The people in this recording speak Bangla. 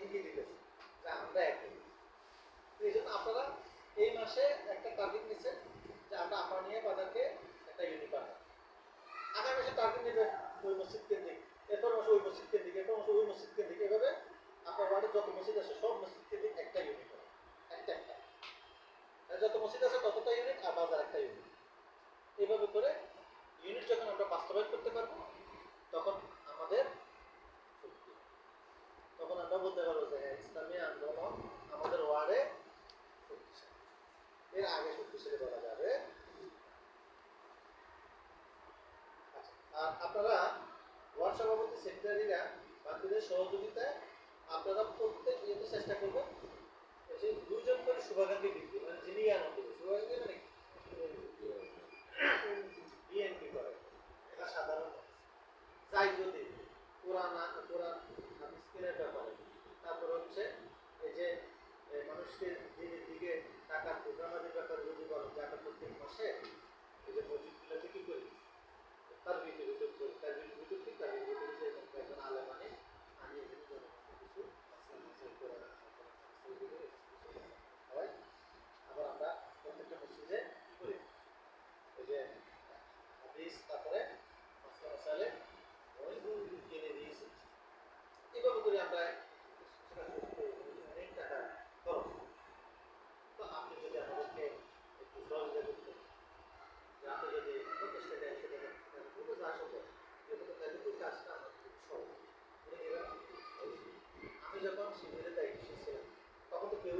ইঙ্গিত দিতেছে যে আমরা একই। এই জন্য আপনারা এই মাসে একটা টার্গেট নিচ্ছেন যে আমরা আমানিয়া বাজারকে একটা ইউনিট বানাবো। আগামী মাসে টার্গেট নেবে ওই মসজিদ কেন্দ্রিক, এরপর মাসে ওই মসজিদ কেন্দ্রিক, এরপর মাসে ওই মসজিদ কেন্দ্রিক, এভাবে আপনার ওয়ার্ডে যত মসজিদ আছে সব মসজিদ কেন্দ্রিক একটা ইউনিট হবে, একটা একটা। যত মসজিদ আছে ততটা ইউনিট, আর বাজার একটা ইউনিট। এইভাবে করে ইউনিট যখন আমরা বাস্তবায়ন করতে পারবো তখন আমাদের শক্তি, তখন আমরা বলতে পারবো যে ইসলামী আন্দোলন আমাদের ওয়ার্ডে শক্তিশালী। এর আগে শক্তিশালী বলা যাবে। আর আপনারা ওয়ার্ড সভাপতি সেক্রেটারিরা বাকিদের সহযোগিতায় আপনারা প্রত্যেক ইয়েতে চেষ্টা করবেন যে 2 জন করে শুভাকাঙ্ক্ষী ব্যক্তি, মানে যিনি আনন্দ শুভাকাঙ্ক্ষী মানে বিএনপি করে, এটা সাধারণ চাই যদি কোরআন হাদিসের ব্যাপারে, তারপর হচ্ছে এই যে মানুষকে দিনের দিকে টাকার প্রোগ্রামের ব্যাপারে যদি বলেন যে আমরা প্রত্যেক মাসে এই যে মসজিদগুলোতে কি করি তার ভিতরে তার ভিতরে তার ভিতরে যে একজন আলেমানি আমি এখানে কিছু হয়। আবার আমরা প্রত্যেকটা মসজিদে কি করি এই যে হাদিস, তারপরে মাসলা মাসালে ওই কিনে দিয়েছি। এভাবে করে আমরা অনেক টাকা খরচ। তো আপনি যদি আমাদেরকে একটু সহযোগিতা করতেন, যে আপনি যদি 50 টাকা 100 টাকা খুবই যা সম্ভব কিন্তু কাজটা আমার খুব সহজ। আমি যখন শিবিরের দায়িত্ব ছিলাম তখন তো কেউ